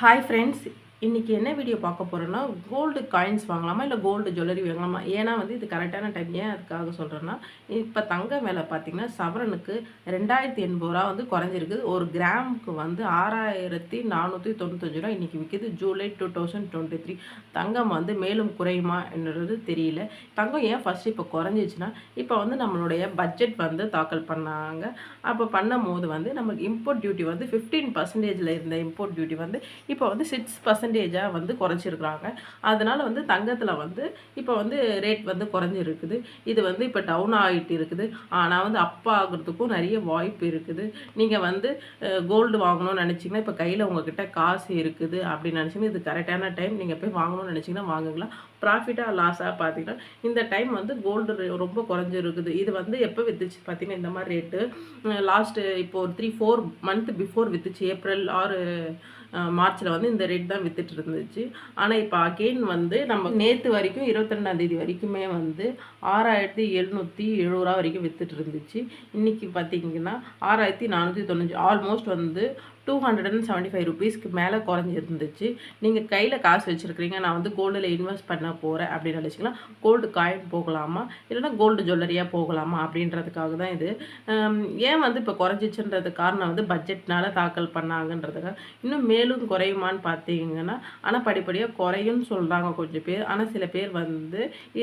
Hi friends, இன்றைக்கி என்ன video பார்க்க போகிறோன்னா, கோல்டு காயின்ஸ் வாங்கலாமா இல்லை கோல்டு ஜுவல்லரி வாங்கலாமா? ஏன்னா இது கரெக்டான டைம். ஏன் அதுக்காக சொல்கிறேன்னா, இப்போ தங்க விலை பார்த்திங்கன்னா சவரனுக்கு ரூ. 2080 குறைஞ்சிருக்குது. ஒரு கிராமுக்கு 6495 இன்றைக்கி விற்கிது. ஜூலை 2023. தங்கம் மேலும் குறையுமா என்றது தெரியல. தங்கம் ஏன் ஃபஸ்ட்டு இப்போ குறைஞ்சிச்சுன்னா, இப்போ நம்மளுடைய பட்ஜெட் தாக்கல் பண்ணாங்க. அப்போ பண்ணும்போது நமக்கு இம்போர்ட் டியூட்டி 15% இருந்த இம்போர்ட் டியூட்டி இப்போ 6% குறைச்சிருக்கிறாங்க. அதனால தங்கத்தில் இப்போ ரேட் குறைஞ்சிருக்குது. இது இப்போ டவுன் ஆகிட்டு இருக்குது. ஆனால் அப் ஆகுறதுக்கும் நிறைய வாய்ப்பு இருக்குது. நீங்கள் கோல்டு வாங்கணும்னு நினச்சிங்கன்னா, இப்போ கையில் உங்ககிட்ட காசு இருக்குது அப்படின்னு நினச்சிங்கன்னா, இது கரெக்டான டைம். நீங்கள் போய் வாங்கணும்னு நினச்சிங்கன்னா வாங்குங்களா. ப்ராஃபிட்டாக லாஸாக பார்த்தீங்கன்னா, இந்த டைம் கோல்டு ரொம்ப குறைஞ்சிருக்குது. இது எப்போ விற்றுச்சு பார்த்தீங்கன்னா, இந்த மாதிரி ரேட்டு லாஸ்ட்டு இப்போ ஒரு 3-4 மந்த் பிஃபோர் விற்றுச்சு. ஏப்ரல் ஆர் மார்ச்சில் இந்த ரேட் தான் வித்துட்டு இருந்துச்சு. ஆனால் இப்போ அகெயின் நம்ம நேற்று வரைக்கும் 22ஆம் தேதி வரைக்குமே 6770 வரைக்கும் வித்துட்டு இருந்துச்சு. இன்றைக்கி பார்த்தீங்கன்னா 6495, ஆல்மோஸ்ட் 275 ருபீஸ்க்கு மேலே குறைஞ்சிருந்துச்சு. நீங்கள் கையில் காசு வச்சுருக்கிறீங்க, நான் கோல்டில் இன்வெஸ்ட் பண்ண போகிறேன் அப்படின்னு நினச்சிங்கன்னா, கோல்டு காயின் போகலாமா இல்லைனா கோல்டு ஜுவல்லரியாக போகலாமா அப்படின்றதுக்காக தான் இது. ஏன் இப்போ குறைஞ்சிச்சுன்றது காரணம் பட்ஜெட்னால் தாக்கல் பண்ணாங்கன்றதுக்காக. இன்னும் மேலும் குறையுமான்னு பார்த்தீங்கன்னா, ஆனால் படிப்படியாக குறையும்னு சொல்கிறாங்க கொஞ்சம் பேர். ஆனால் சில பேர்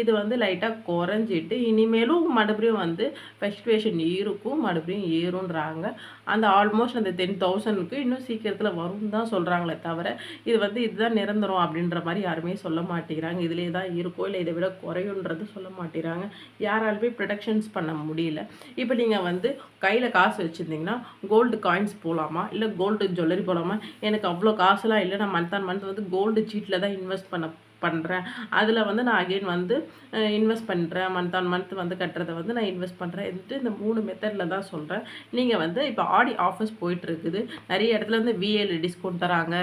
இது லைட்டாக குறைஞ்சிட்டு இனிமேலும் மறுபடியும் ஃப்ளக்சுவேஷன் இருக்கும், மறுபடியும் ஏறுன்றாங்க. அந்த ஆல்மோஸ்ட் அந்த 10,000க்கு இன்னும் சீக்கிரத்தில் வரும்னு தான் சொல்கிறாங்களே தவிர, இது இதுதான் நிரந்தரம் அப்படின்ற மாதிரி யாருமே சொல்ல மாட்டேங்கிறாங்க. இதிலே தான் இருக்கும் இல்லை இதை விட குறையுன்றது சொல்ல மாட்டேங்கிறாங்க. யாராலுமே ப்ரொடக்ஷன்ஸ் பண்ண முடியல. இப்போ நீங்கள் கையில் காசு வச்சுருந்தீங்கன்னா கோல்டு காயின்ஸ் போகலாமா இல்லை கோல்டு ஜுவல்லரி போகலாமா? எனக்கு அவ்வளோ காசுலாம் இல்லை, நான் மந்த் ஆன் மந்த் கோல்டு சீட்டில் தான் இன்வெஸ்ட் பண்ணுறேன். அதில் நான் அகெயின் இன்வெஸ்ட் பண்ணுறேன். மந்த் ஆன் மந்த் கட்டுறதை நான் இன்வெஸ்ட் பண்ணுறேன். இந்த 3 மெத்தடில் தான் சொல்கிறேன். நீங்கள் இப்போ ஆடி ஆஃபர்ஸ் போயிட்டுருக்குது. நிறைய இடத்துல விஏல டிஸ்கவுண்ட் தராங்க.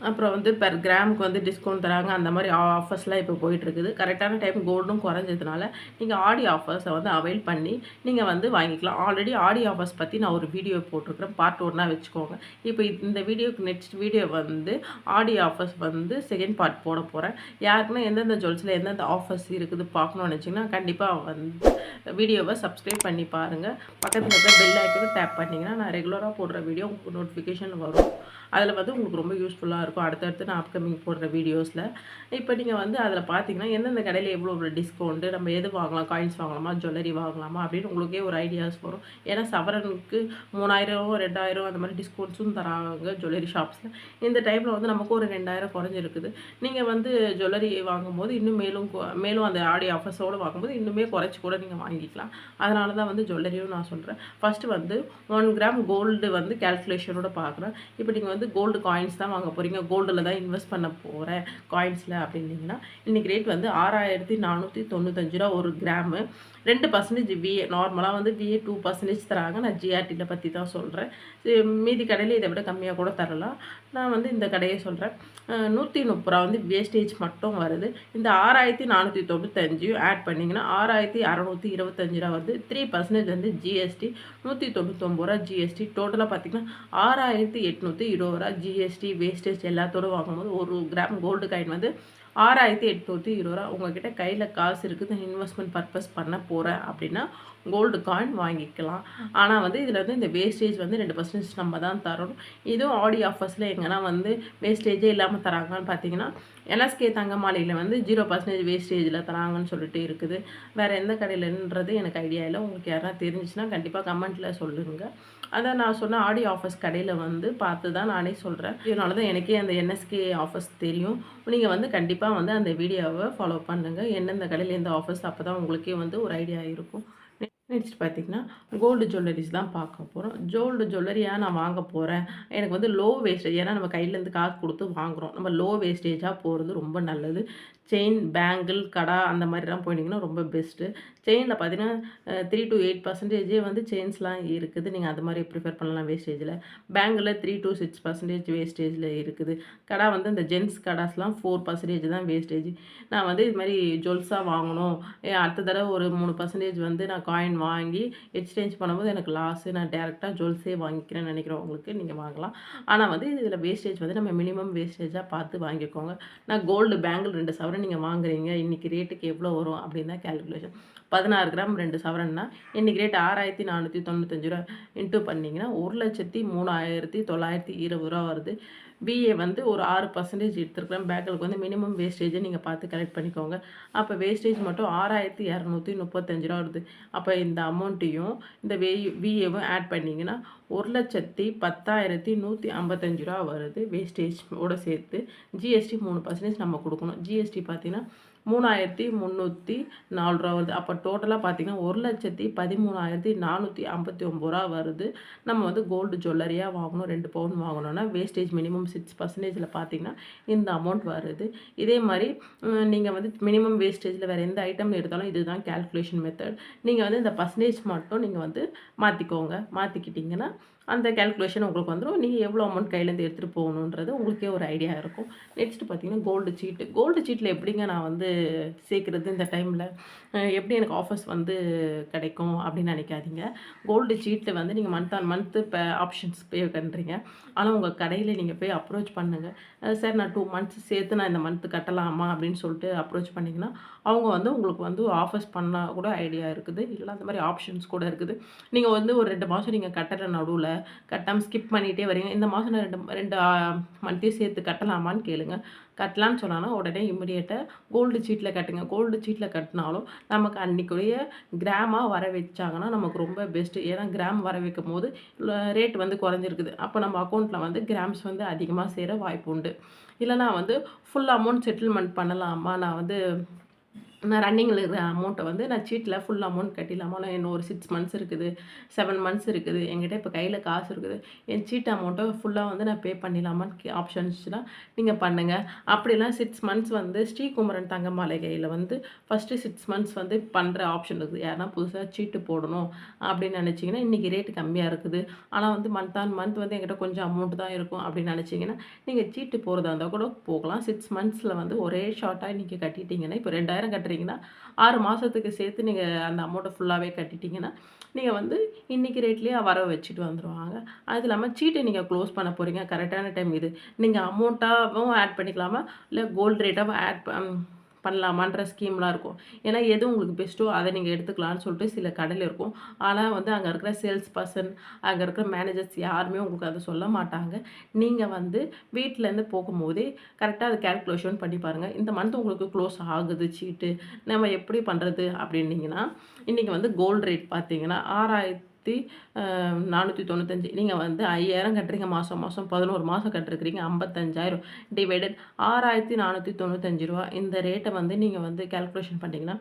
அப்புறம் பெர் கிராமுக்கு டிஸ்கவுண்ட் தராங்க. அந்த மாதிரி ஆஃபர்ஸ்லாம் இப்போ போயிட்டுருக்குது. கரெக்டான டைம் கோல்டும் குறைஞ்சதுனால நீங்கள் ஆடி ஆஃபர்ஸை அவைல் பண்ணி நீங்கள் வாங்கிக்கலாம். ஆல்ரெடி ஆடி ஆஃபர்ஸ் பற்றி நான் ஒரு வீடியோ போட்டிருக்கிறேன். பார்ட் 1 வச்சுக்கோங்க. இப்போ இந்த வீடியோக்கு நெக்ஸ்ட் வீடியோ ஆடி ஆஃபர்ஸ் செகண்ட் பார்ட் போட போகிறேன். யாருக்குன்னா எந்தெந்த ஜுவல்ஸில் எந்தெந்த ஆஃபர்ஸ் இருக்குது பார்க்கணும்னு வச்சிங்கன்னா, கண்டிப்பாக வீடியோவை சப்ஸ்கிரைப் பண்ணி பாருங்கள். பக்கத்தில் இருக்கிற பெல் ஐக்கனும் டேப் பண்ணிங்கன்னா நான் ரெகுலராக போடுற வீடியோ உங்களுக்கு நோட்டிஃபிகேஷன் வரும். அதில் உங்களுக்கு ரொம்ப யூஸ்ஃபுல்லாக இருக்கும் அடுத்தடுத்து நான் அப்கமிங் போடுற வீடியோஸில். இப்போ நீங்கள் அதில் பார்த்தீங்கன்னா எந்தெந்த கடையில் எவ்வளோ டிஸ்கவுண்ட்டு, நம்ம எது வாங்கலாம், காயின்ஸ் வாங்கலாமா ஜுவல்லரி வாங்கலாமா அப்படின்னு உங்களுக்கே ஒரு ஐடியாஸ் வரும். ஏன்னா சவரனுக்கு 3000 2000 அந்த மாதிரி டிஸ்கவுண்ட்ஸும் தராங்க ஜுவல்லரி ஷாப்ஸில். இந்த டைமில் நமக்கு ஒரு 2000 குறைஞ்சிருக்குது. நீங்கள் ஜுவல்லரி வாங்கும்போது இன்னும் மேலும் அந்த ஆடி ஆஃபர்ஸோடு வாங்கும்போது இன்னுமே குறைச்சி கூட நீங்கள் வாங்கிக்கலாம். அதனால தான் ஜுவல்லரியும் நான் சொல்கிறேன். ஃபஸ்ட்டு 1 கிராம் கோல்டு கேல்குலேஷனோட பார்க்குறேன். இப்போ நீங்கள் கோல்டு காயின்ஸ் தான் வாங்க போகிறீங்க, கோல்டில் தான் இன்வெஸ்ட் பண்ண போகிறேன் காயின்ஸில் அப்படின்னீங்கன்னா, இன்றைக்கி ரேட் 6495 ஒரு கிராமு. 2% விஏ, நார்மலாக விஏ 2% தராங்க. நான் ஜிஆர்டியில் பற்றி தான் சொல்கிறேன். மீதி கடையில் இதை விட கம்மியாக கூட தரலாம். நான் இந்த கடையை சொல்கிறேன். 130 வேஸ்டேஜ் மட்டும் வருது. இந்த 6495 ஆட் பண்ணிங்கன்னா 6625 வருது. 3% ஜிஎஸ்டி, 199 ஜிஎஸ்டி. டோட்டலாக பார்த்திங்கன்னா 6820 ஜிஎஸ்டி வேஸ்டேஜ் எல்லாத்தோடு வாங்கும்போது ஒரு கிராம் கோல்டு காயின் 6820. உங்கள்கிட்ட கையில் காசு இருக்குது, இன்வெஸ்ட்மெண்ட் பர்பஸ் பண்ண போகிறேன் அப்படின்னா கோல்டு காயின் வாங்கிக்கலாம். ஆனால் இதில் இந்த வேஸ்டேஜ் 2% நம்ம தான் தரணும். இதுவும் ஆடி ஆஃபர்ஸில் எங்கன்னா வேஸ்டேஜே இல்லாமல் தராங்கன்னு பார்த்தீங்கன்னா, என்எஸ்கே தங்க மாலையில் 0% வேஸ்டேஜில் தராங்கன்னு சொல்லிட்டு இருக்குது. வேறு எந்த கடையிலன்றது எனக்கு ஐடியா இல்லை. உங்களுக்கு யாரா தெரிஞ்சிச்சுன்னா கண்டிப்பாக கமெண்ட்டில் சொல்லுங்கள். அதான் நான் சொன்ன ஆடி ஆஃபர்ஸ் கடையில் பார்த்து தான் நானே சொல்கிறேன். இதனால தான் எனக்கே அந்த என்எஸ்கே ஆஃபர்ஸ் தெரியும். நீங்கள் கண்டிப்பாக அந்த வீடியோவை ஃபாலோ பண்ணுங்கள். எந்தெந்த கடையில் எந்த ஆஃபர்ஸ், அப்போ தான் உங்களுக்கே ஒரு ஐடியா இருக்கும். நெக்ஸ்ட் பார்த்திங்கன்னா கோல்டு ஜுவல்லரிஸ் தான் பார்க்க போகிறோம். கோல்டு ஜுவல்லரியாக நான் வாங்க போகிறேன், எனக்கு லோ வேஸ்டேஜ், ஏன்னா நம்ம கையிலேருந்து காசு கொடுத்து வாங்குகிறோம், நம்ம லோ வேஸ்டேஜாக போகிறது ரொம்ப நல்லது. செயின், பேங்கிள், கடா அந்த மாதிரிலாம் போயிட்டிங்கன்னா ரொம்ப பெஸ்ட்டு. செயினில் பார்த்தீங்கன்னா 3 to 8% செயின்ஸ்லாம் இருக்குது. நீங்கள் அது மாதிரி ப்ரிஃபர் பண்ணலாம் வேஸ்டேஜில். பேங்கில் 3 to 6% வேஸ்டேஜில் இருக்குது. கடா இந்த ஜென்ஸ் கடாஸ்லாம் 4% தான் வேஸ்டேஜ். நான் இது மாதிரி ஜுவல்ஸாக வாங்கணும், அடுத்த தடவை ஒரு 3% நான் காயின் வாங்கி எக்ஸ்சேஞ்ச் பண்ணும்போது எனக்கு லாஸு, நான் டேரெக்டாக ஜுவல்ஸே வாங்கிக்கிறேன்னு நினைக்கிறவங்களுக்கு நீங்கள் வாங்கலாம். ஆனால் வந்து இதில் வேஸ்டேஜ் வந்து நம்ம மினிமம் வேஸ்டேஜாக பார்த்து வாங்கிக்கோங்க. நான் கோல்டு பேங்கிள் 2 சவரன் நீங்கள் வாங்குறீங்க, இன்றைக்கி ரேட்டுக்கு எவ்வளோ வரும் அப்படின்னு தான் கேல்குலேஷன். 16 கிராம் 2 சவரன்னா இன்றைக்கி ரேட் ரூ. 6,495 இன்ட்டு பண்ணிங்கன்னா 1,03,920 வருது. பிஏ வந்து ஒரு 6% எடுத்துருக்கிறேன். பேங்கிளுக்கு வந்து மினிமம் வேஸ்டேஜை நீங்கள் பார்த்து கலெக்ட் பண்ணிக்கோங்க. அப்போ வேஸ்டேஜ் மட்டும் ரூ. 6,235 வருது. அப்போ இந்த அமௌண்ட்டையும் இந்த விஏவும் ஆட் பண்ணிங்கன்னா 1,10,155 வருது வேஸ்டேஜோடு சேர்த்து. ஜிஎஸ்டி 3% நம்ம கொடுக்கணும். ஜிஎஸ்டி பார்த்தீங்கன்னா 3,304 வருது. அப்போ டோட்டலாக பார்த்தீங்கன்னா 1,13,459 வருது. நம்ம வந்து கோல்டு ஜுவல்லரியாக வாங்கணும், 2 பவுன் வாங்கணும்னா வேஸ்டேஜ் மினிமம் 6%ல் பார்த்தீங்கன்னா இந்த அமௌண்ட் வருது. இதே மாதிரி நீங்கள் வந்து மினிமம் வேஸ்டேஜில் வேறு எந்த ஐட்டம் எடுத்தாலும் இதுதான் கேல்குலேஷன் மெத்தட். நீங்கள் வந்து இந்த பர்சன்டேஜ் மட்டும் நீங்கள் வந்து மாற்றிக்கோங்க. மாற்றிக்கிட்டிங்கன்னா அந்த கேல்குலேஷன் உங்களுக்கு வந்துடும். நீங்கள் எவ்வளோ அமௌண்ட் கையிலேருந்து எடுத்துகிட்டு போகணுன்றது உங்களுக்கே ஒரு ஐடியா இருக்கும். நெக்ஸ்ட்டு பார்த்தீங்கன்னா கோல்டு சீட்டு. கோல்டு சீட்டில் எப்படிங்க நான் வந்து சேர்க்குறது இந்த டைமில், எப்படி எனக்கு ஆஃபர்ஸ் வந்து கிடைக்கும் அப்படின்னு நினைக்காதீங்க. கோல்டு சீட்டில் வந்து நீங்கள் மந்த் ஆன் மந்த்து இப்போ ஆப்ஷன்ஸ் பே பண்ணுறீங்க. ஆனால் உங்கள் கடையில் நீங்கள் போய் அப்ரோச் பண்ணுங்கள். சார் நான் 2 மந்த்ஸ் சேர்த்து நான் இந்த மந்த்து கட்டலாமா அப்படின்னு சொல்லிட்டு அப்ரோச் பண்ணிங்கன்னா அவங்க வந்து உங்களுக்கு வந்து ஆஃபர்ஸ் பண்ணால் கூட ஐடியா இருக்குது. இல்லை அந்த மாதிரி ஆப்ஷன்ஸ் கூட இருக்குது. நீங்கள் வந்து ஒரு 2 மாதம் நீங்கள் கட்டுற நடுவில் கட்டாமல் ஸ்கிப் பண்ணிகிட்டே வரீங்க. இந்த மாதம் நான் 2 மந்த்தையும் சேர்த்து கட்டலாமான்னு கேளுங்க. கட்டலான்னு சொன்னாங்கன்னா உடனே இமிடியேட்டாக கோல்டு சீட்டில் கட்டுங்க. கோல்டு சீட்டில் கட்டினாலும் நமக்கு அன்றைக்குரிய கிராமாக வர வச்சாங்கன்னா நமக்கு ரொம்ப பெஸ்ட்டு. ஏன்னா கிராம் வர வைக்கும் போது ரேட் வந்து குறைஞ்சிருக்குது. அப்போ நம்ம அக்கௌண்ட்டில் வந்து கிராம்ஸ் வந்து அதிகமாக சேர வாய்ப்பு உண்டு. இல்லைனா வந்து ஃபுல் அமௌண்ட் செட்டில்மெண்ட் பண்ணலாமா, நான் ரன்னிங்கில் இருக்கிற அமௌண்ட்டை வந்து நான் சீட்டில் ஃபுல் அமௌண்ட் கட்டிடலாமா, நான் இன்னும் ஒரு 6 மந்த்ஸ் இருக்குது, 7 மந்த்ஸ் இருக்குது, என்கிட்ட இப்போ கையில் காசு இருக்குது, என் சீட்டு அமௌண்ட்டை ஃபுல்லாக வந்து நான் பே பண்ணிடலாமான்னு ஆப்ஷன்ஸ்லாம் நீங்கள் பண்ணுங்கள். அப்படிலாம் 6 மந்த்ஸ் வந்து ஸ்ரீகுமரன் தங்க மாளிகையில் வந்து ஃபஸ்ட்டு 6 மந்த்ஸ் வந்து பண்ணுற ஆப்ஷன் இருக்குது. யாருன்னா புதுசாக சீட்டு போடணும் அப்படின்னு நினச்சிங்கன்னா இன்றைக்கி ரேட்டு கம்மியாக இருக்குது, ஆனால் வந்து மந்த் ஆன் மந்த் வந்து என்கிட்ட கொஞ்சம் அமௌண்ட் தான் இருக்கும் அப்படின்னு நினச்சிங்கன்னா நீங்கள் சீட்டு போகிறதா இருந்தால் கூட போகலாம். 6 மந்த்ஸில் வந்து ஒரே ஷார்ட்டாக இன்றைக்கி கட்டிட்டிங்கன்னா இப்போ 2,000 கட்டுறீங்கன்னா 6 மாதத்துக்கு சேர்த்து நீங்கள் அந்த அமௌண்ட்டை ஃபுல்லாகவே கட்டிட்டிங்கன்னா நீங்கள் வந்து இன்றைக்கி ரேட்லேயே வர வச்சுட்டு வந்துடுவாங்க. அது இல்லாமல் சீட்டை நீங்கள் க்ளோஸ் பண்ண போகிறீங்க, கரெக்டான டைம் இது. நீங்கள் அமௌண்ட்டாகவும் ஆட் பண்ணிக்கலாமா, இல்லை கோல்டு ரேட்டாகவும் ஆட் பண்ணலாமான்ற ஸ்கீம்லாம் இருக்கும். ஏன்னா எது உங்களுக்கு பெஸ்ட்டோ அதை நீங்கள் எடுத்துக்கலான்னு சொல்லிட்டு சில கடையில் இருக்கும். ஆனால் வந்து அங்கே இருக்கிற சேல்ஸ் பர்சன், அங்கே இருக்கிற மேனேஜர்ஸ் யாருமே உங்களுக்கு அதை சொல்ல மாட்டாங்க. நீங்கள் வந்து வீட்டிலேருந்து போகும்போதே கரெக்டாக அதை கேல்குலேஷன் பண்ணி பாருங்கள். இந்த மந்த் உங்களுக்கு க்ளோஸ் ஆகுது சீட்டு, நம்ம எப்படி பண்ணுறது அப்படின்னீங்கன்னா இன்றைக்கி வந்து கோல்டு ரேட் பார்த்தீங்கன்னா 6,495. நீங்கள் வந்து 5,000 கட்டுறீங்க மாதம் 11 மாதம் கட்டுருக்கிறீங்க, 55,000 டிவைடட் 6,495 இந்த ரேட்டை வந்து நீங்கள் வந்து கேல்குலேஷன் பண்ணிங்கன்னா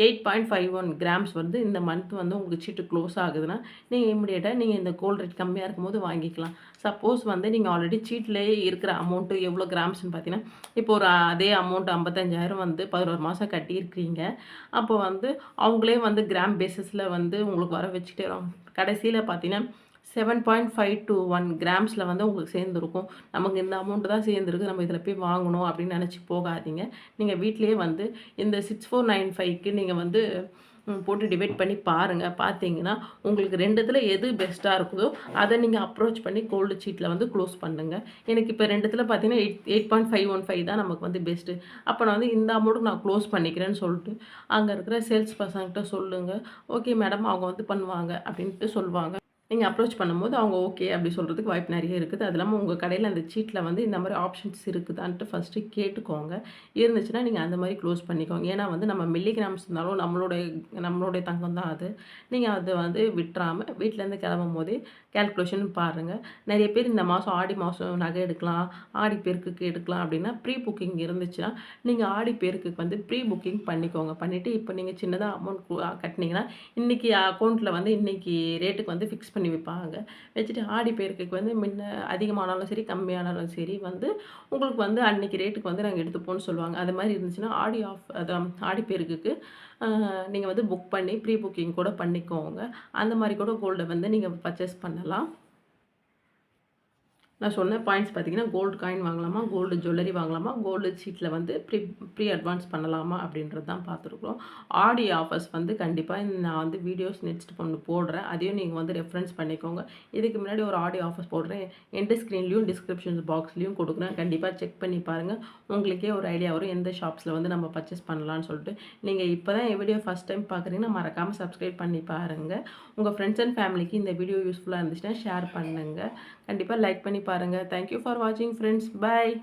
8.51 கிராம்ஸ் வந்து இந்த மந்த் வந்து உங்களுக்கு சீட்டு க்ளோஸ் ஆகுதுன்னா நீங்கள் இமிடியேட்டாக நீங்கள் இந்த கோல்டு ரேட் கம்மியாக இருக்கும்போது வாங்கிக்கலாம். சப்போஸ் வந்து நீங்கள் ஆல்ரெடி சீட்லேயே இருக்கிற அமௌண்ட்டு எவ்வளோ கிராம்ஸ்னு பார்த்தீங்கன்னா இப்போ ஒரு அதே அமௌண்ட் 55,000 வந்து 11 மாதம் கட்டியிருக்கிறீங்க. அப்போ வந்து அவங்களே வந்து கிராம் பேசிஸில் வந்து உங்களுக்கு வர வச்சுக்கிட்டே வரும். கடைசியில் பார்த்தீங்கன்னா 7.521 கிராம்ஸில் வந்து உங்களுக்கு சேர்ந்துருக்கும். நமக்கு இந்த அமௌண்ட்டு தான் சேர்ந்துருக்கு, நம்ம இதில் போய் வாங்கணும் அப்படின்னு நினச்சி போகாதீங்க. நீங்கள் வீட்டிலேயே வந்து இந்த 6495க்கு நீங்கள் வந்து போட்டு டிவைட் பண்ணி பாருங்கள். பார்த்தீங்கன்னா உங்களுக்கு 2த்தில் எது பெஸ்ட்டாக இருக்குதோ அதை நீங்கள் அப்ரோச் பண்ணி கோல்டு சீட்டில் வந்து க்ளோஸ் பண்ணுங்கள். எனக்கு இப்போ 2த்தில் பார்த்தீங்கன்னா 8.515 தான் நமக்கு வந்து பெஸ்ட்டு. அப்போ நான் வந்து இந்த அமௌண்ட்டுக்கு நான் க்ளோஸ் பண்ணிக்கிறேன்னு சொல்லிட்டு அங்கே இருக்கிற சேல்ஸ் பர்சன்கிட்ட சொல்லுங்கள். ஓகே மேடம், அவங்க வந்து பண்ணுவாங்க அப்படின்ட்டு சொல்லுவாங்க. நீங்கள் அப்ரோச் பண்ணும்போது அவங்க ஓகே அப்படி சொல்கிறதுக்கு வாய்ப்பு நிறைய இருக்குது. அது இல்லாமல் உங்கள் கடையில் அந்த சீட்டில் வந்து இந்த மாதிரி ஆப்ஷன்ஸ் இருக்குதான்ட்டு ஃபஸ்ட்டு கேட்டுக்கோங்க. இருந்துச்சுன்னா நீங்கள் அந்த மாதிரி க்ளோஸ் பண்ணிக்கோங்க. ஏன்னா வந்து நம்ம மில்லிகிராம்ஸ் இருந்தாலும் நம்மளுடைய தங்கம் தான் அது. நீங்கள் அதை வந்து விட்டுறாமல் வீட்டிலேருந்து கிளம்பும் போதே கேல்குலேஷன் பாருங்கள். நிறைய பேர் இந்த மாதம் ஆடி மாதம் நகை எடுக்கலாம், ஆடி பெருக்குக்கு எடுக்கலாம் அப்படின்னா ப்ரீ புக்கிங் இருந்துச்சுன்னா நீங்கள் ஆடி பெருக்குக்கு வந்து ப்ரீ புக்கிங் பண்ணிக்கோங்க. பண்ணிவிட்டு இப்போ நீங்கள் சின்னதாக அமௌண்ட் கட்டினீங்கன்னா இன்றைக்கி அக்கௌண்ட்டில் வந்து இன்றைக்கி ரேட்டுக்கு வந்து ஃபிக்ஸ் பண்ணி வைப்பாங்க. வச்சுட்டு ஆடி பெருக்குக்கு வந்து முன்ன அதிகமானாலும் சரி கம்மியானாலும் சரி வந்து உங்களுக்கு வந்து அன்றைக்கி ரேட்டுக்கு வந்து நாங்கள் எடுத்துப்போன்னு சொல்லுவாங்க. அது மாதிரி இருந்துச்சுன்னா ஆடி பெருக்குக்கு நீங்கள் வந்து புக் பண்ணி ப்ரீ புக்கிங் கூட பண்ணிக்கோங்க. அந்த மாதிரி கூட கோல்டை வந்து நீங்கள் பர்ச்சேஸ் பண்ணலாம். நான் சொன்ன பாயிண்ட்ஸ் பார்த்தீங்கன்னா, கோல்டு காயின் வாங்கலாமா? கோல்டு ஜுவல்லரி வாங்கலாமா? கோல்டு சீட்டில வந்து ப்ரீ அட்வான்ஸ் பண்ணலாமா? அப்படின்றது தான் பார்த்துருக்குறோம். ஆடி ஆஃபர்ஸ் வந்து கண்டிப்பா நான் வந்து வீடியோஸ் நெக்ஸ்ட் ஒண்ணு போடுறேன். அதையும் நீங்க வந்து ரெஃபரன்ஸ் பண்ணிக்கோங்க. இதுக்கு முன்னாடி ஒரு ஆடி ஆஃபர்ஸ் போடுறேன். எண்ட் ஸ்க்ரீன்லயும், டிஸ்கிரிப்ஷன் பாக்ஸ்லயும் குடுக்குறேன். கண்டிப்பா செக் பண்ணி பாருங்க. உங்களுக்கே ஒரு ஐடியா வரும். எந்த ஷாப்ஸ்ல வந்து நம்ம பர்ச்சேஸ் பண்ணலாம்னு சொல்லிட்டு. நீங்க இப்ப தான் என் வீடியோ ஃபர்ஸ்ட் டைம் பார்க்குறீங்கன்னா, மறக்காம சப்ஸ்கிரைப் பண்ணி பாருங்க. உங்க ஃப்ரெண்ட்ஸ் அண்ட் ஃபேமிலிக்கு இந்த வீடியோ யூஸ்ஃபுல்லா இருந்துச்சுன்னா ஷேர் பண்ணுங்க. கண்டிப்பா லைக் பண்ணி பாருங்க. தேங்க் யூ ஃபார் வாட்சிங் ஃப்ரெண்ட்ஸ். பை.